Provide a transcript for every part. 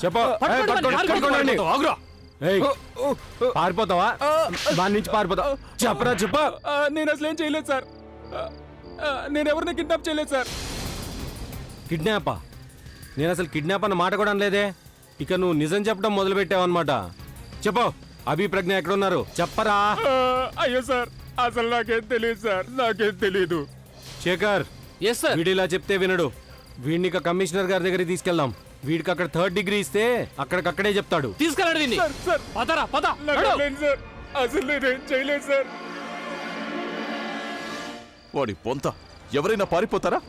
చెప్పు. పారిపోతావా? దాని నుంచి పారిపోతావా? చెప్పరా చెప్పు. నేను అసలు ఏం చేయలేదు సార్. నేను ఎవరిని కిడ్నాప్ చేయలేదు సార్. కిడ్నాపా? నేను అసలు కిడ్నాప్ అన్న మాట కూడా అనలేదే. ఇక నువ్వు నిజం చెప్పడం మొదలు పెట్టావన్నమాట. చెప్పు, అభి ప్రజ్ఞ ఎక్కడున్నారు చెప్పరా? అయ్యో సార్, అసలు నాకేం తెలియదు సార్, నాకేం తెలీదు. శేఖర్, వీడు ఇలా చెప్తే వినడు. వీడిని కమిషనర్ గారి దగ్గరికి తీసుకెళ్దాం. వీడికి అక్కడ 3rd డిగ్రీ ఇస్తే అక్కడికక్కడే చెప్తాడు. తీసుకెళ్ళండి. అసలు నేనేం చేయలేదు సార్. వాడి పొంత. ఎవరైనా పారిపోతారా?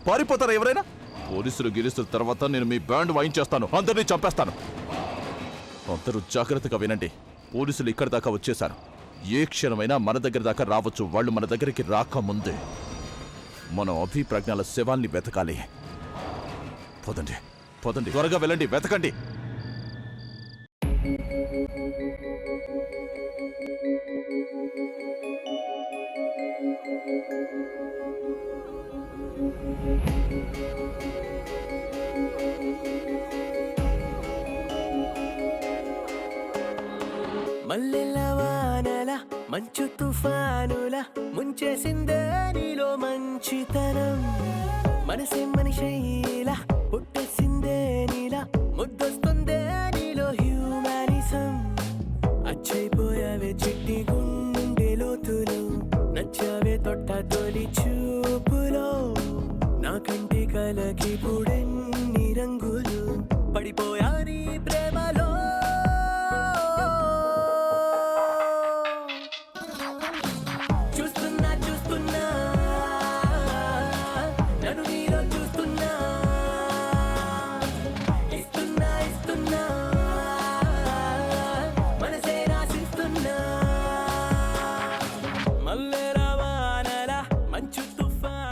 ఎవరైనా? పోలీసులు గెలుస్తున్న తర్వాత నేను మీ బ్యాండ్ వాయించేస్తాను, అందరినీ చంపేస్తాను. అందరూ జాగ్రత్తగా వినండి. పోలీసులు ఇక్కడి దాకా వచ్చేశారు. ఏ క్షణమైనా మన దగ్గర దాకా రావచ్చు. వాళ్ళు మన దగ్గరికి రాకముందే మనం అభి ప్రజ్ఞల శవాల్ని వెతకాలి. పదండి, త్వరగా వెళ్ళండి, వెతకండి. మల్లెల వానల మంచు తుఫానుల ముంచేసిందే నీలో మంచితనం. మనసే మనిషైలా పుట్టేసిందే నీలా, ముద్దొస్తుందే నీలో హ్యూమానిజం. అచ్చైపోయావే చిట్టి గుండె లోతులు, నచ్చావే తొట్ట తొలి చూపులో. నా కంటి కలకి పుడెన్ని రంగులు, పడిపోయా నీ ప్రేమలో.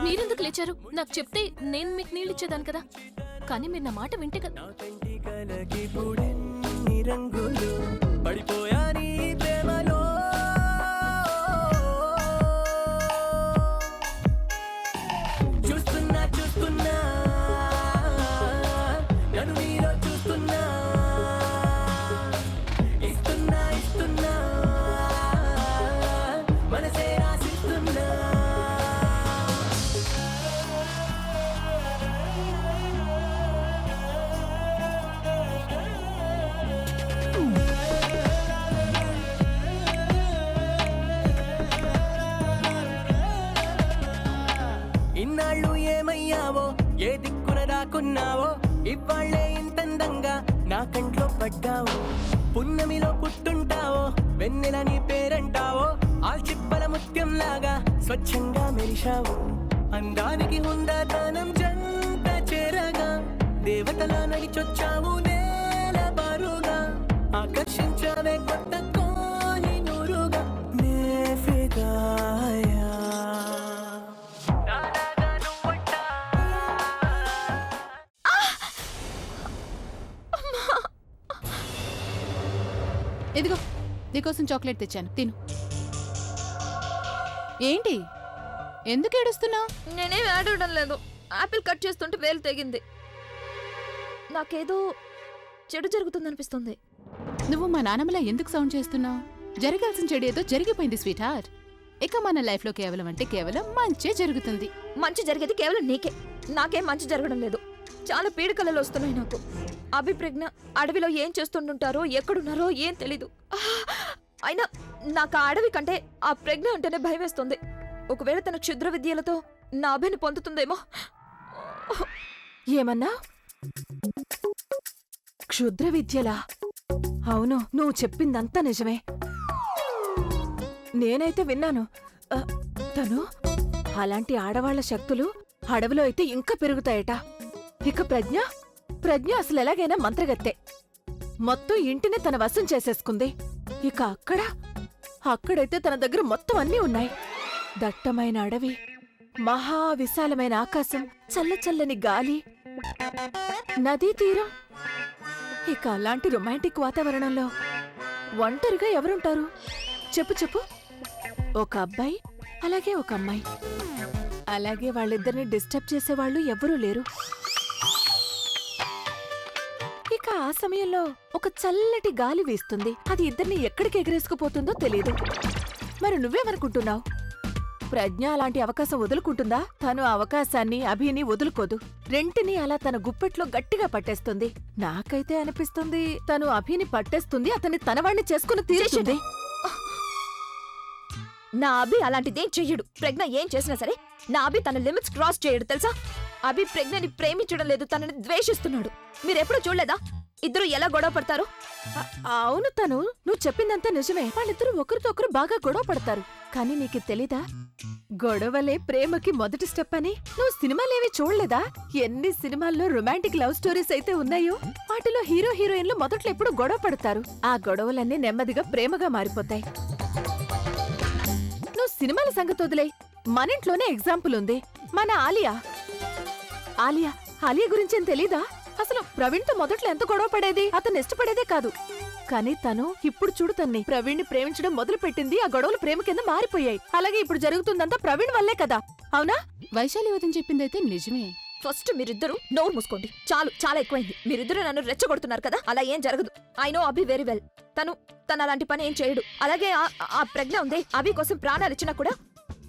మీరెందుకు లేచారు? నాకు చెప్తే నేను మీకు నీళ్ళు ఇచ్చేదాను కదా. కానీ మీరు నా మాట వింటే కదా. ఇన్నాళ్ళు ఏమయ్యావో, ఏ దిక్కున దాక్కున్నావో, ఇవాళ్లే ఇంతందంగా నా కంట్లో పడ్డావో. పున్నమిలో పుట్టుంటావో, వెన్నెల నీ పేరంటావో, ఆల్చిప్పల ముత్యం లాగా స్వచ్ఛంగా మెరిశావు. అందానికి హుందాతనం జంట చేరగా, దేవతలా నడిచొచ్చావు నేల బారుగా. ఆకర్షించావే కొత్త కోహినూరుగా, నే ఫిదాయా. ఇదిగో, నీకోసం చాక్లెట్ తెచ్చాను, తిను. ఏంటి, ఎందుకు ఏడుస్తున్నావు? నేనేం ఏడవడం లేదు. ఆపిల్ కట్ చేస్తుంటే వేలు తెగింది. నాకేదో చెడు జరుగుతుందనిపిస్తుంది. నువ్వు మా నాన్నమ్మలా ఎందుకు సౌండ్ చేస్తున్నావు? జరగాల్సిన చెడు ఏదో జరిగిపోయింది స్వీట్ హార్ట్. ఇక మన లైఫ్లో కేవలం అంటే కేవలం మంచే జరుగుతుంది. మంచి జరిగేది కేవలం నీకే. నాకేం మంచి జరగడం లేదు. చాలా పీడికలలు వస్తున్నాయి నాకు. అభిప్రజ్ఞ అడవిలో ఏం చేస్తుంటారో, ఎక్కడున్నారో ఏం తెలీదు. అయినా నాకు ఆ అడవి కంటే ఆ ప్రజ్ఞ అంటేనే భయం వేస్తుంది. ఒకవేళ తన క్షుద్ర విద్యలతో నా అభిని పొందుతుందేమో. ఏమన్నా? క్షుద్ర విద్యలా? అవును, నువ్వు చెప్పిందంతా నిజమే. నేనైతే విన్నాను. తను అలాంటి ఆడవాళ్ల శక్తులు అడవిలో అయితే ఇంకా పెరుగుతాయట. ఇక ప్రజ్ఞ అసలు ఎలాగైనా మంత్రగత్తె. మొత్తం ఇంటిని తన వశం చేసేసుకుంది. ఇక అక్కడైతే తన దగ్గర మొత్తం అన్నీ ఉన్నాయి. దట్టమైన అడవి, మహా విశాలమైన ఆకాశం, చల్లచల్లని గాలి, నదీ తీరం. ఇక అలాంటి రొమాంటిక్ వాతావరణంలో ఒంటరిగా ఎవరుంటారు? చెప్పు. ఒక అబ్బాయి, అలాగే ఒక అమ్మాయి. అలాగే వాళ్ళిద్దరిని డిస్టర్బ్ చేసేవాళ్ళు ఎవ్వరూ లేరు. ఇక ఆ సమయంలో ఒక చల్లటి గాలి వీస్తుంది. అది ఇద్దరిని ఎక్కడికి ఎగరేసుకుపోతుందో తెలీదు. మరి నువ్వేమనుకుంటున్నావు? ప్రజ్ఞ అలాంటి అవకాశం వదులుకుంటుందా? తను ఆ అవకాశాన్ని అభిని వదులుకోదు. రెంటిని అలా తన గుప్పెట్లో గట్టిగా పట్టేస్తుంది. నాకైతే అనిపిస్తుంది తను అభిని పట్టేస్తుంది, అతన్ని తనవాణ్ణి చేసుకుని తీర్చుంది. నా అభి అలాంటిదేం చెయ్యడు. ప్రజ్ఞ ఏం చేసినా సరే నా అభి తన లిమిట్స్ క్రాస్ చేయడు తెలుసా? అభి ప్రజ్ఞని ప్రేమించడం లేదు, తనని ద్వేషిస్తున్నాడు. మీరెప్పుడు చూడలేదా ఇద్దరు ఎలా గొడవ పడతారు? అవును తను, నువ్వు చెప్పిందంతా నిజమే. వాళ్ళిద్దరూ ఒకరితో ఒకరు బాగా గొడవ పడతారు. కానీ నీకు తెలీదా, గొడవలే ప్రేమకి మొదటి స్టెప్ అని? నువ్వు సినిమాలేవి చూడలేదా? ఎన్ని సినిమాల్లో రొమాంటిక్ లవ్ స్టోరీస్ అయితే ఉన్నాయో వాటిలో హీరో హీరోయిన్లు మొదట్లో ఎప్పుడు గొడవ పడతారు. ఆ గొడవలన్నీ నెమ్మదిగా ప్రేమగా మారిపోతాయి. నువ్వు సినిమాల సంగతి వదిలే, మన ఇంట్లోనే ఎగ్జాంపుల్ ఉంది. మన ఆలియా గురించేం తెలీదా? అసలు ప్రవీణ్తో మొదట్లో ఎంత గొడవ పడేది, అతను ఇష్టపడేదే కాదు. కానీ తను ఇప్పుడు చూడు, తన్ని ప్రవీణ్ని ప్రేమించడం మొదలు పెట్టింది. ఆ గొడవలు ప్రేమ కింద మారిపోయాయి. అలాగే ఇప్పుడు జరుగుతుందంతా ప్రవీణ్ వల్లే కదా, అవునా? వైశాలి వదిన చెప్పిందైతే నిజమే. ఫస్ట్ మీరిద్దరూ నోరు మూసుకోండి. చాలు, చాలా ఎక్కువైంది. మీరిద్దరూ నన్ను రెచ్చగొడుతున్నారు కదా. అలా ఏం జరగదు. I know Abhi very well. తను అలాంటి పని ఏం చేయడు. అలాగే ఆ ప్రజ్ఞ ఉందే, అభి కోసం ప్రాణాలు ఇచ్చినా కూడా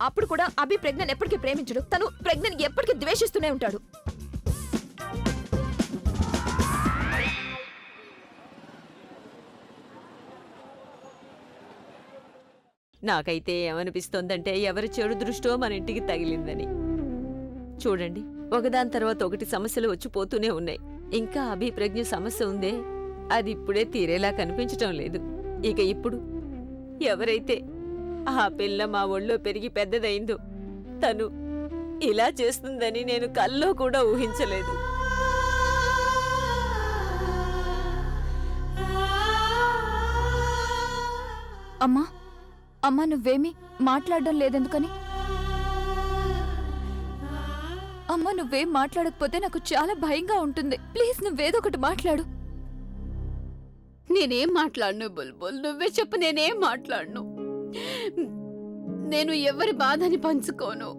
అప్పుడు కూడా అభి ప్రజ్ఞని ఎప్పటికీ ప్రేమించడు. తను ప్రజ్ఞని ఎప్పటికీ ద్వేషిస్తూనే ఉంటాడు. నాకైతే ఏమనిపిస్తోందంటే ఎవరి చెడు దృష్టో మన ఇంటికి తగిలిందని. చూడండి, ఒకదాని తర్వాత ఒకటి సమస్యలు వచ్చిపోతూనే ఉన్నాయి. ఇంకా అభిప్రజ్ఞ సమస్య ఉందే, అది ఇప్పుడే తీరేలా కనిపించటం లేదు. ఇక ఇప్పుడు ఎవరైతే ఆ పిల్ల మా ఒళ్ళో పెరిగి పెద్దదైందో తను ఇలా చేస్తుందని నేను కల్లో కూడా ఊహించలేదు. అమ్మా నువ్వేమీ మాట్లాడడం లేదెందుకని? అమ్మా నువ్వేం మాట్లాడకపోతే నాకు చాలా భయంగా ఉంటుంది. ప్లీజ్ నువ్వేదో ఒకటి మాట్లాడు. నేనేం మాట్లాడను బుల్బుల్, నువ్వే చెప్పు. నేనేం మాట్లాడను. నేను ఎవరి బాధని పంచుకోను.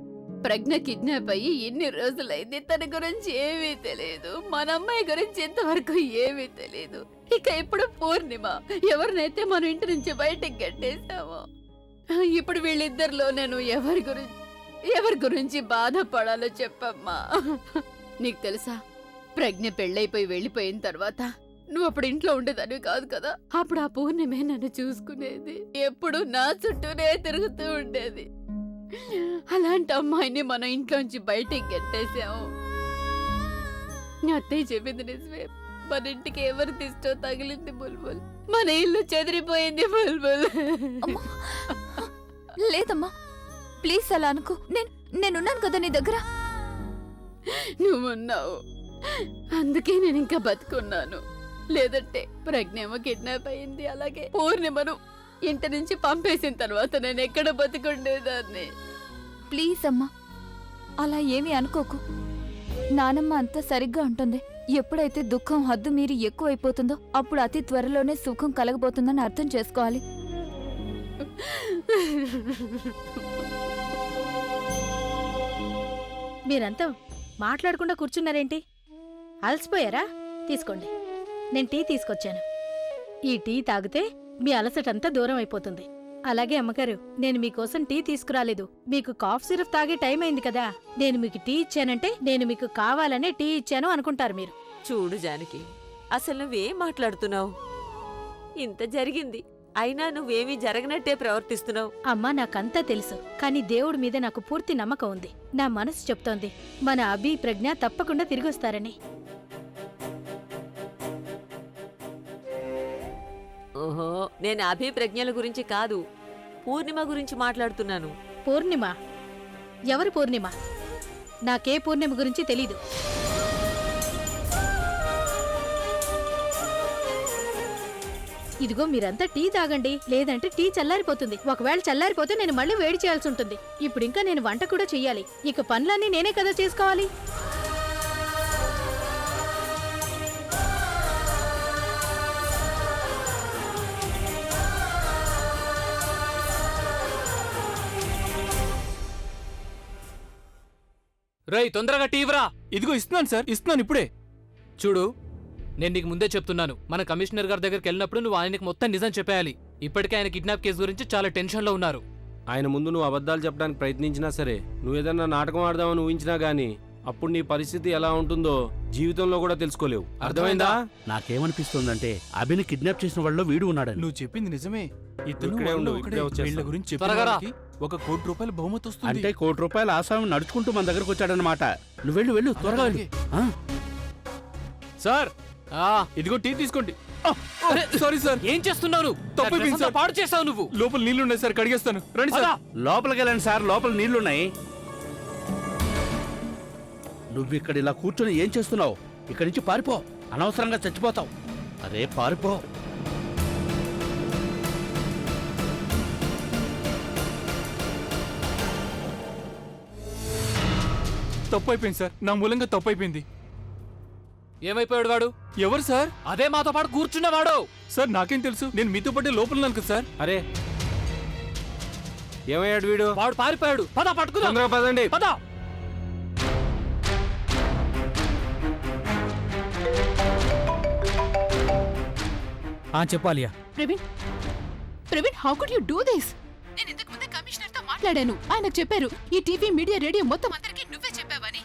ప్రజ్ఞ కిడ్నాప్ అయ్యి ఎన్ని రోజులైంది, తన గురించి ఏమీ తెలియదు. మన అమ్మాయి గురించి ఇంతవరకు ఏమీ తెలియదు. ఇక ఇప్పుడు పూర్ణిమ, ఎవరినైతే మనం ఇంటి నుంచి బయటకు గట్టేశామో, ఇప్పుడు వీళ్ళిద్దరిలో నేను ఎవరి గురించి బాధపడాలో చెప్పమ్మా. నీకు తెలుసా, ప్రజ్ఞ పెళ్ళైపోయి వెళ్ళిపోయిన తర్వాత నువ్వు అప్పుడు ఇంట్లో ఉండేదానివి కాదు కదా. అప్పుడు ఆ పూర్ణిమే నన్ను చూసుకునేది, ఎప్పుడు నా చుట్టూనే తిరుగుతూ ఉండేది. అలాంటి అమ్మాయిని మనం ఇంట్లోంచి బయటికి గట్టేశాము. అత్తయ్య చెప్పింది నిజమే. మన ఇంటికి ఎవరి దిష్టో తగిలింది బుల్బుల్. మన ఇల్లు చెదిరిపోయింది బుల్బుల్. లేదమ్మా, ప్లీజ్ అలా అనుకో. నేనున్నాను కదా నీ దగ్గర. నువ్వున్నావు, అందుకే నేను ఇంకా బతుకున్నాను. లేదంటే ప్రజ్ఞేమో కిడ్నాప్ అయింది, అలాగే పూర్ణిమను ఇంటి నుంచి పంపేసిన తర్వాత నేను ఎక్కడ బతుకుండేదాన్ని. ప్లీజ్ అమ్మా, అలా ఏమీ అనుకోకు. నానమ్మ అంతా సరిగ్గా ఉంటుంది. ఎప్పుడైతే దుఃఖం హద్దు మీరి ఎక్కువైపోతుందో అప్పుడు అతి త్వరలోనే సుఖం కలగబోతుందని అర్థం చేసుకోవాలి. మీరంతా మాట్లాడకుండా కూర్చున్నారేంటి? అలసిపోయారా? తీసుకోండి, నేను టీ తీసుకొచ్చాను. ఈ టీ తాగితే మీ అలసటంతా దూరం అయిపోతుంది. అలాగే అమ్మగారు, నేను మీకోసం టీ తీసుకురాలేదు. మీకు కాఫ్ సిరప్ తాగే టైం అయింది కదా. నేను మీకు టీ ఇచ్చానంటే నేను మీకు కావాలనే టీ ఇచ్చాను అనుకుంటారు మీరు. చూడు జానకి, అసలు నువ్వేం మాట్లాడుతున్నావు? ఇంత జరిగింది, అయినా నువ్వేమీ జరగనట్టే ప్రవర్తిస్తున్నావు. అమ్మా, నాకంతా తెలుసు, కానీ దేవుడి మీద నాకు పూర్తి నమ్మకం ఉంది. నా మనసు చెప్తోంది మన అభి ప్రజ్ఞ తప్పకుండా తిరిగొస్తారని. ఓహో, నేను అభిప్రజ్ఞల గురించి కాదు, పూర్ణిమ గురించి మాట్లాడుతున్నాను. పూర్ణిమ? ఎవరు పూర్ణిమ? నాకే పూర్ణిమ గురించి తెలీదు. ఇదిగో మీరంతా టీ తాగండి, లేదంటే టీ చల్లారిపోతుంది. ఒకవేళ చల్లారిపోతే నేను మళ్ళీ వేడి చేయాల్సి ఉంటుంది. ఇప్పుడు ఇంకా నేను వంట కూడా చెయ్యాలి. ఇక పనులన్నీ నేనే కదా చేసుకోవాలి. రేయ్, తొందరగా టీ ఇవ్వరా. ఇదిగో ఇస్తున్నాను సార్, ఇస్తున్నాను ఇప్పుడే. చూడు, నేను నీకు ముందే చెప్తున్నాను, మన కమిషనర్ గారి దగ్గరికి వెళ్ళినప్పుడు నువ్వు ఆయనకి మొత్తం నిజం చెప్పేయాలి. ఇప్పటికే ఆయన కిడ్నాప్ కేసు గురించి చాలా టెన్షన్లో ఉన్నారు. ఆయన ముందు నువ్వు అబద్ధాలు చెప్పడానికి ప్రయత్నించినా సరే, నువ్వు ఏదన్నా నాటకం ఆడదామని ఊహించినా గానీ అప్పుడు నీ పరిస్థితి ఎలా ఉంటుందో జీవితంలో కూడా తెలుసుకోలేవు. అర్థమైందా? నాకేమనిపిస్తుందంటే అభిని కిడ్నాప్ చేసిన వాళ్ళలో వీడు ఉన్నాడని. నువ్వు చెప్పింది నిజమే. ఇతను ఇక్కడే ఉండు, వాళ్ళు ఇక్కడే ఒకడే. వచ్చేస్తా. వీళ్ళ గురించి చెప్పిన త్వరగా రా. వాళ్ళకి ₹1,00,00,000 బహుమతి వస్తుంది. అంటే ₹1,00,00,000 ఆసామి నడుచుకుంటూ మన దగ్గరకు వచ్చాడనమాట. నువ్వు వెళ్ళు వెళ్ళు, త్వరగా వెళ్ళు. ఆ? సార్ ఆ, ఇదిగో టీ తీసుకోండి. అరే, సారీ సార్, ఏం చేస్తున్నావు నువ్వు? తప్పైపోయింది నా డ్రెస్ అంతా సార్. పాడు చేసావు నువ్వు. లోపల నీళ్లు ఉన్నాయి సార్, కడిగేస్తాను. రండి సార్. లోపలికి వెళ్ళండి సార్, లోపల నీళ్లున్నాయి. నువ్వు ఇక్కడ ఇలా కూర్చొని ఏం చేస్తున్నావు? ఇక్కడి నుంచి పారిపో, అనవసరంగా చచ్చిపోతావు. అరే పారిపో. తప్పైపోయింది సార్, నా మూలంగా తప్పైపోయింది. ఏమైపోయాడు వాడు? ఎవరు సార్? అదే మాతో పాటు కూర్చున్నవాడు. సార్ నాకేం తెలుసు, నేను మీతో పాటే లోపల ఉన్నాను కదా సార్. అరే ఏమయ్యాడు వీడు? వాడు పారిపోయాడు. పద పట్టుకుందాం. తొందరగా పదండి. పద. చెప్పాలియా? Praveen, Praveen, how could you do this? నేను ఇంతకు ముందే కమిషనర్ తో మాట్లాడాను. ఆయనకు చెప్పారు ఈ టీవీ, మీడియా, రేడియో మొత్తం అందరికీ నువ్వే చెప్పావని.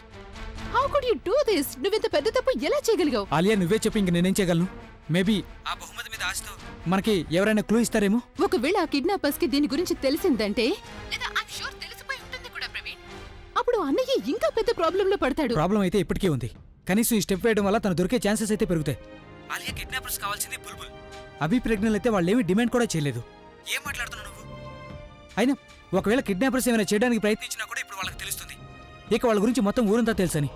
How could you do this? నువ్వింత పెద్ద తప్పు ఎలా చేయగలిగావు? ఆలియా నువ్వే చెప్పి ఇంక నేనేం చేయగలను? మేబీ ఆ బహుమతి మీద ఆశతో మనకి ఎవరైనా క్లూ ఇస్తారేమో. ఒకవేళ ఆ కిడ్నాపర్స్ కి దీని గురించి తెలిసిందంటే, లేదా ఐ యామ్ షూర్ తెలిసిపోయి ఉంటుంది కూడా ప్రవీణ్, అప్పుడు అన్నయ్య ఇంకా పెద్ద ప్రాబ్లం లో పడతాడు. ప్రాబ్లం అయితే ఇప్పటికే ఉంది. కనీసం ఈ స్టెప్ వేయడం వల్ల తను దొరికే ఛాన్సెస్ అయితే పెరుగుతాయి. ఆలియా కిడ్నాపర్స్ కావాల్సింది బుల్బుల్. అభి ప్రెగ్నెంట్ అయితే వాళ్ళు ఏమీ డిమాండ్ కూడా చేయలేదు. ఏం మాట్లాడుతున్నావు నువ్వు? అయినా ఒకవేళ కిడ్నాపర్స్ ఏమైనా చేయడానికి ప్రయత్నించినా కూడా ఇప్పుడు వాళ్ళకి తెలుస్తుంది ఇక వాళ్ళ గురించి మొత్తం ఊరంతా తెలుసని.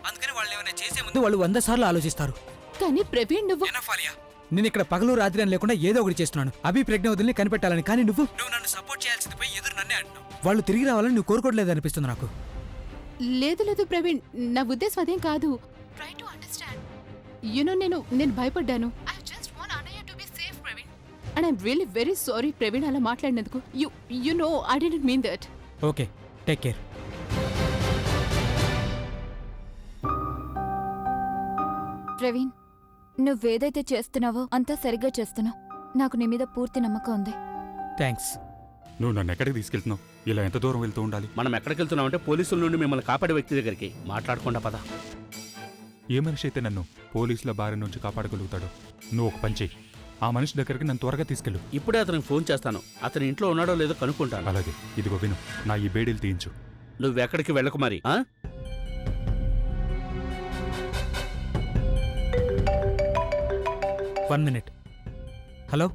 అందుకని వాళ్ళు ఏమైనా చేసే ముందు వాళ్ళు 100 సార్లు ఆలోచిస్తారు. కానీ ప్రవీణ్, నువ్వు నేను ఇక్కడ పగలు రాత్రి అని లేకుండా ఏదో ఒకటి చేస్తున్నాను అభి ప్రెగ్నెంట్ వదిలిని కనిపెట్టాలని. కానీ నువ్వు నన్ను సపోర్ట్ చేయాల్సింది పోయి ఎదురు నన్నే అంటున్నావు. వాళ్ళు తిరిగి రావాలని నువ్వు కోరుకోవట్లేదు అనిపిస్తుంది నాకు. లేదు లేదు ప్రవీణ్, నా ఉద్దేశం అదేం కాదు. Try to understand. నేను భయపడ్డాను. ఐ జస్ట్ వాంట్ అన్నయ్య to be safe Praveen. And I am really very sorry Praveen అలా మాట్లాడినందుకు. You know I didn't mean that. Okay, take care. Praveen, నువ్వేదైతే చేస్తున్నావో అంతా సరిగ్గా చేస్తున్నావు. నాకు నీ మీద పూర్తి నమ్మకం ఉంది. థ్యాంక్స్. నువ్వు నన్ను ఎక్కడికి తీసుకెళ్తున్నావు? ఇలా ఎంత దూరం వెళ్తూ ఉండాలి? మనం ఎక్కడికి వెళ్తున్నామంటే పోలీసుల నుండి మిమ్మల్ని కాపాడే వ్యక్తి దగ్గరికి. మాట్లాడకుండా పద. ఏ మనిషి అయితే నన్ను పోలీసుల బారి నుంచి కాపాడగలుగుతాడో నువ్వు ఒక పని చెయ్యి. ఆ మనిషి దగ్గరికి నన్ను త్వరగా తీసుకెళ్ళు. ఇప్పుడే అతనికి ఫోన్ చేస్తాను. అతని ఇంట్లో ఉన్నాడో లేదో కనుక్కుంటాను. అలాగే, ఇదిగో విను, నా ఈ బేడీలు తీయించు. నువ్వెక్కడికి వెళ్ళకు మరి. 1 minute. హలో,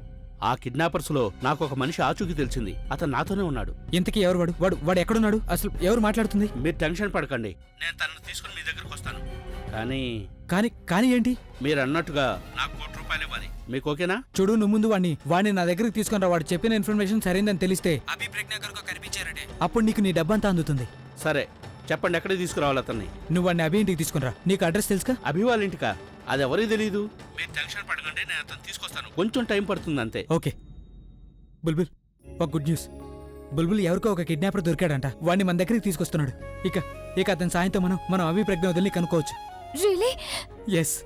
ఆ కిడ్నాపర్స్ లో నాకు ఒక మనిషి ఆచూకీ తెలిసింది. అతను నాతోనే ఉన్నాడు. ఇంతకీ ఎవరు వాడు? వాడు వాడు ఎక్కడున్నాడు? అసలు ఎవరు మాట్లాడుతుంది? మీరు టెన్షన్ పడకండి, నేను తనను తీసుకుని మీ దగ్గరకు వస్తాను. కానీ కానీ కానీ ఏంటి? మీరు అన్నట్టుగా నాకు ₹1,00,00,000 ఇవ్వాలి. మీకు ఓకేనా? చూడు, నువ్వు ముందు వాడిని నా దగ్గరికి తీసుకుని రా. వాడు చెప్పిన ఇన్ఫర్మేషన్ సరైందని తెలిస్తే అభి ప్రెగ్నెంట్ కనిపించారంటే అప్పుడు నీకు నీ డబ్బంతా అందుతుంది. సరే చెప్పండి, ఎక్కడికి తీసుకురావాలి అతన్ని? నువ్వు వాడిని అభి ఇంటికి తీసుకుని రా. నీకు అడ్రస్ తెలుసుగా? అభి వాళ్ళ ఇంటికా? అది ఎవరికి తెలీదు. మీరు టెన్షన్ పడకండి, నేను అతను తీసుకొస్తాను. కొంచెం టైం పడుతుంది అంతే. ఓకే. బుల్బుల్, ఒక గుడ్ న్యూస్. బుల్బుల్ ఎవరికో ఒక కిడ్నాపర్ దొరికాడంట. వాడిని మన దగ్గరికి తీసుకొస్తున్నాడు. ఇక అతని సాయంతో మనం అభి ప్రెగ్నెంట్ వదిలి కనుక్కోవచ్చు. రియలీ? ఎస్.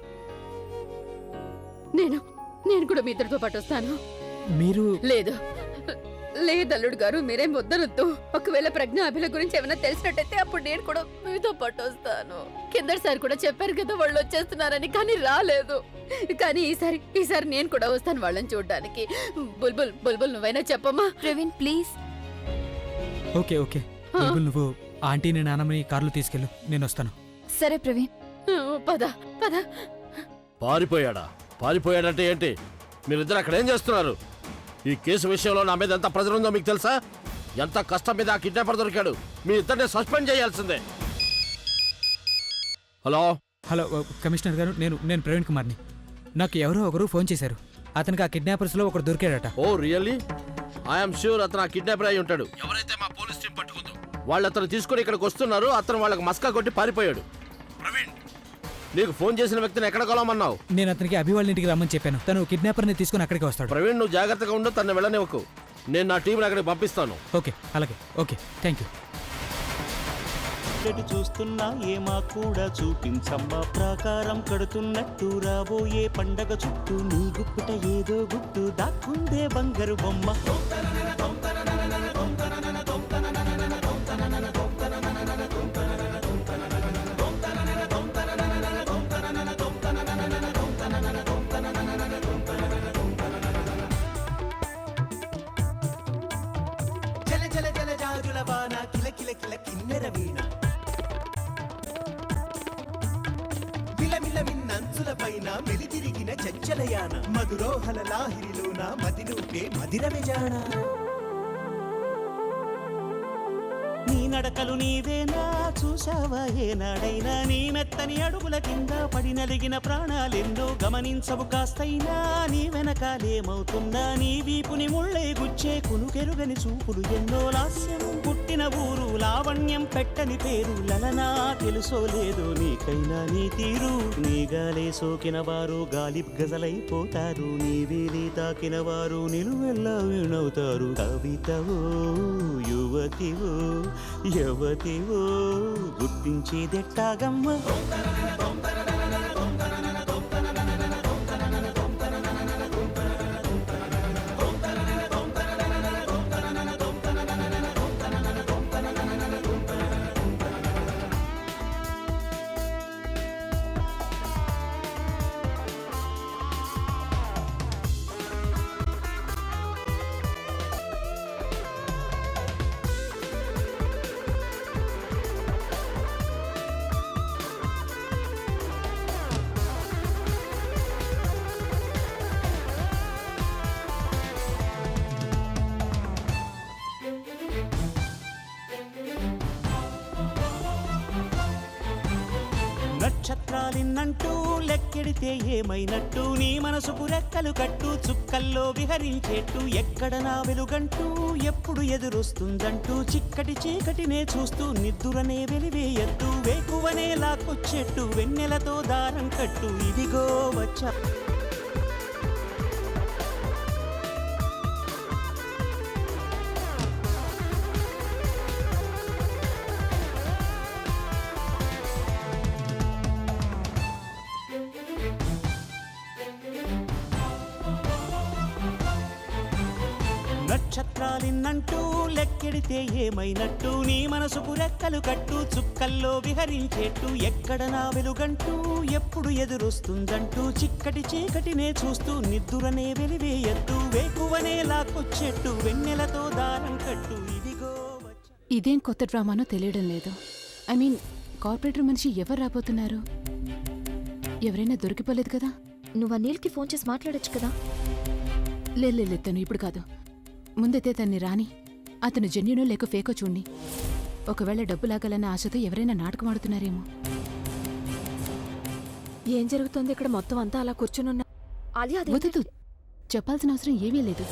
నేను కూడా మీ ఇద్దరితో పాటు వస్తాను. మీరు? లేదు అల్లుడు గారు, మీరేం వద్దనొద్దు. ఒకవేళ ప్రజ్ఞ అభిల గురించి ఏమైనా తెలిసినట్టయితే అప్పుడు నేను కూడా మీతో పాటు వస్తాను. కిందసారి కూడా చెప్పారు కదా వాళ్ళు వచ్చేస్తున్నారని, కానీ రాలేదు. కానీ ఈసారి నేను కూడా వస్తాను వాళ్ళని చూడడానికి. బుల్బుల్ నువ్వైనా చెప్పమ్మా. ప్రవీణ్ ప్లీజ్. ఓకే బుల్బుల్, నువ్వు ఆంటీని నాన్నమ్మని కార్లో తీసుకెళ్ళు, నేను వస్తాను. సరే ప్రవీణ్. పద. పారిపోయాడంటే ఏంటి? మీరిద్దరు అక్కడ ఏం చేస్తున్నారు? ఈ కేసు విషయంలో నా మీద ఎంత ప్రెజర్ ఉందో మీకు తెలుసా? ఎంత కష్టం మీద ఆ కిడ్నాపర్ దొరికాడు. మీ ఇద్దరిని సస్పెండ్ చేయాల్సిందే. హలో కమిషనర్ గారు, నేను ప్రవీణ్ కుమార్ని. నాకు ఎవరో ఒకరు ఫోన్ చేశారు. అతనికి ఆ కిడ్నాపర్స్ లో ఒకరు దొరికాడట. ఓ రియల్లీ? ఐఎమ్ ష్యూర్ అతను ఆ కిడ్నాపర్ అయి ఉంటాడు. ఎవరైతే మా పోలీస్ టీం పట్టుకుందో వాళ్ళు అతను తీసుకుని ఇక్కడికి వస్తున్నారు. అతను వాళ్ళకి మస్కా కొట్టి పారిపోయాడు. ప్రవీణ్, నీకు ఫోన్ చేసిన వ్యక్తిని ఎక్కడ కొలమన్నావు? నేను అతనికి అభి వాళ్ళ ఇంటికి రమ్మని చెప్పాను. తను కిడ్నాపర్ని తీసుకుని అక్కడికి వస్తాడు. ప్రవీణ్, నువ్వు జాగ్రత్తగా ఉండు, తను వెళ్ళనివ్వకు. నేను నా టీంని అక్కడికి పంపిస్తాను. ఓకే, అలాగే. Okay, thank you. నువ్వెటు చూస్తున్నా ఏమా కూడా చూపించమ్మా ప్రాకారం కడుతున్నట్టు రాబోయే పండగ చుట్టూ నీ గుప్పుట ఏదో గుట్టు దాక్కుందే బంగారు బొమ్మ. జల జల జల జాజుల వాన కిల కిల కిల కిన్నెర వీణ మిలమిల మిన్నంచుల పైన మెలితిరిగిన చంచలయాన మధురోహల లాహిరిలోన మదినూపే మదిర విజాణ. నీ నడకలు నీవేనా చూసావా ఏనాడైనా నీ మెత్తని అడుగుల కింద పడి నలిగిన ప్రాణాలెన్నో గమనించవు కాస్తైనా నీ వెనకాలేమవుతుందా నీ వీపుని ముళ్ళే గుచ్చే కునుకెరుగని చూపులు ఎన్నో లాస్యం పుట్టిన ఊరు లావణ్యం పెట్టని పేరు లలనా తెలుసో లేదో నీకైనా నీ తీరు నీ గాలే సోకిన వారు గాలి గజలైపోతారు నీ వేలి తాకిన వారు నిలువెల్లా వీణవుతారు కవితవో యువతివో యువతివో గుర్తించేదెట్టాగమ్మ. నక్షత్రాలిన్నంటూ లెక్కెడితే ఏమైనట్టు నీ మనసుకు రెక్కలు కట్టు చుక్కల్లో విహరించేట్టు ఎక్కడ నా వెలుగంటూ ఎప్పుడు ఎదురొస్తుందంటూ చిక్కటి చీకటినే చూస్తూ నిద్దురనే వెలివేయద్దు వేకువనే లాక్కొచ్చేట్టు వెన్నెలతో దారం కట్టు ఇదిగో వచ్చా. నక్షత్రాలిన్నంటూ లెక్కెడితే ఏమైనట్టు నీ మనసుకు రెక్కలు కట్టు చుక్కల్లో విహరించేట్టు ఎక్కడ నా వెలుగంటూ ఎప్పుడు ఎదురొస్తుందంటూ చిక్కటి చీకటినే చూస్తూ నిద్దురనే వెలివేయద్దు వేకువనే లాక్కొచ్చేట్టు వెన్నెలతో దారం కట్టు ఇదిగో. ఇదేం కొత్త డ్రామానో తెలియడం లేదు. ఐ మీన్ కార్పొరేటర్ మనిషి ఎవరు రాబోతున్నారు? ఎవరైనా దొరికిపోలేదు కదా? నువ్వు అనిల్కి ఫోన్ చేసి మాట్లాడొచ్చు కదా. లేదు తను ఇప్పుడు కాదు, ముందైతే తన్ని రాని అతను జెన్యునో లేక ఫేకో చూడండి. ఒకవేళ డబ్బు లాగాలన్న ఆశతో ఎవరైనా నాటకం ఆడుతున్నారేమో. ఏం జరుగుతుంది ఇక్కడ? మొత్తం అంతా అలా కూర్చునున్నా. ఆలియా వద్దు, చెప్పాల్సిన అవసరం ఏమీ లేదు.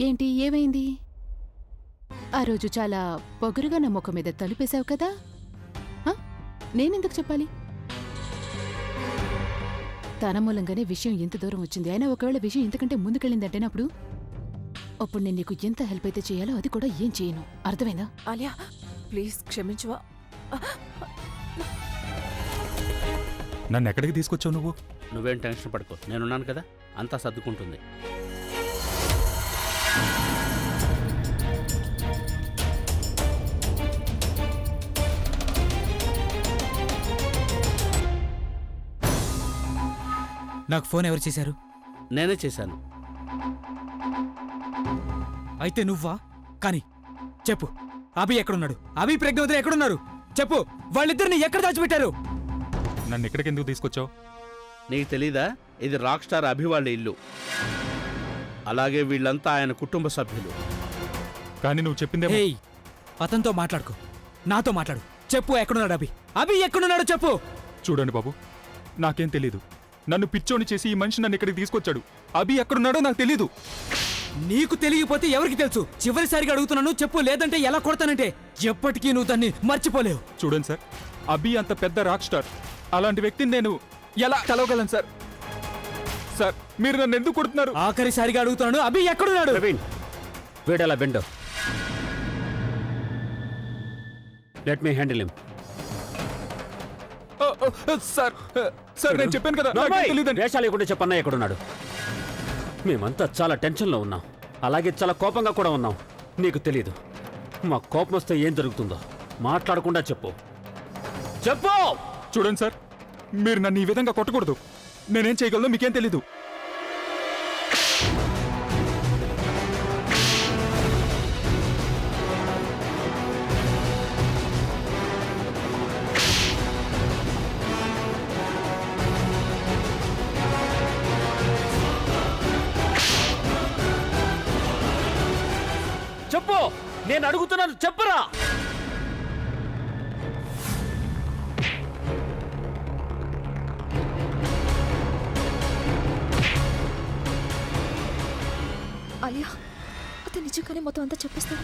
ఏంటి ఏమైంది? ఆ రోజు చాలా పొగరుగా నా ముఖం మీద తలుపేశావు కదా, నేనెందుకు చెప్పాలి? తన మూలంగానే విషయం ఎంత దూరం వచ్చింది. అయినా ఒకవేళ విషయం ఇంతకంటే ముందుకెళ్ళిందంటేనే అప్పుడు నేను నీకు ఎంత హెల్ప్ అయితే చేయాలో అది కూడా ఏం చేయను. అర్థమైందా? ఆలియా ప్లీజ్ క్షమించువా. నన్ను ఎక్కడికి తీసుకొచ్చావు నువ్వు? నువ్వేం టెన్షన్ పడుకో, నేనున్నాను కదా, అంతా సర్దుకుంటుంది. నాకు ఫోన్ ఎవరు చేశారు? నేనే చేశాను. అయితే నువ్వా? కానీ చెప్పు, అభి ఎక్కడున్నాడు? అభి ప్రజ్ఞ ఎక్కడున్నారు? చెప్పు, వాళ్ళిద్దరిని ఎక్కడ దాచిపెట్టారు? నన్ను ఎక్కడికి ఎందుకు తీసుకొచ్చావు? నీకు తెలీదా, ఇది రాక్ స్టార్ అభి వాళ్ళ ఇల్లు. అలాగే వీళ్ళంతా ఆయన కుటుంబ సభ్యులు. కానీ నువ్వు చెప్పిందే. అతనితో మాట్లాడుకో, నాతో మాట్లాడు. చెప్పు, ఎక్కడున్నాడు అభి? అభి ఎక్కడున్నాడో చెప్పు. చూడండి బాబు, నాకేం తెలీదు. నన్ను పిచ్చోని చేసి ఈ మనిషి నన్ను ఇక్కడికి తీసుకొచ్చాడు. అభి ఎక్కడున్నాడో నాకు తెలీదు. నీకు తెలియకపోతే ఎవరికి తెలుసు? చివరిసారిగా అడుగుతున్నాను, చెప్పు, లేదంటే ఎలా కొడతానంటే ఎప్పటికీ నువ్వు దాన్ని మర్చిపోలేవు. చూడండి సార్, అభి అంత పెద్ద రాక్ స్టార్, అలాంటి వ్యక్తిని నేను ఎలా కలవగలను సార్? సార్, మీరు నన్ను ఎందుకు కొడుతున్నారు? ఆఖరిసారిగా అడుగుతున్నాను, అభి ఎక్కడున్నాడు? వీడలా బెండో. Let me handle him. Sir sir నేను చెప్పాను కదా వేషాలు లేకుండా చెప్పన్నా ఎక్కడున్నాడు. మేమంతా చాలా టెన్షన్లో ఉన్నాం, అలాగే చాలా కోపంగా కూడా ఉన్నాం. నీకు తెలీదు మా కోపం వస్తే ఏం జరుగుతుందో. మాట్లాడకుండా చెప్పు. చెప్పు. చూడండి సార్, మీరు నన్ను ఈ విధంగా కొట్టకూడదు. నేనేం చేయగలను మీకేం తెలీదు. చెప్పు, నేను అడుగుతున్నాను, చెప్పరా. అలియా అతను నిజంగానే మొత్తం అంతా చెప్పేస్తాడు.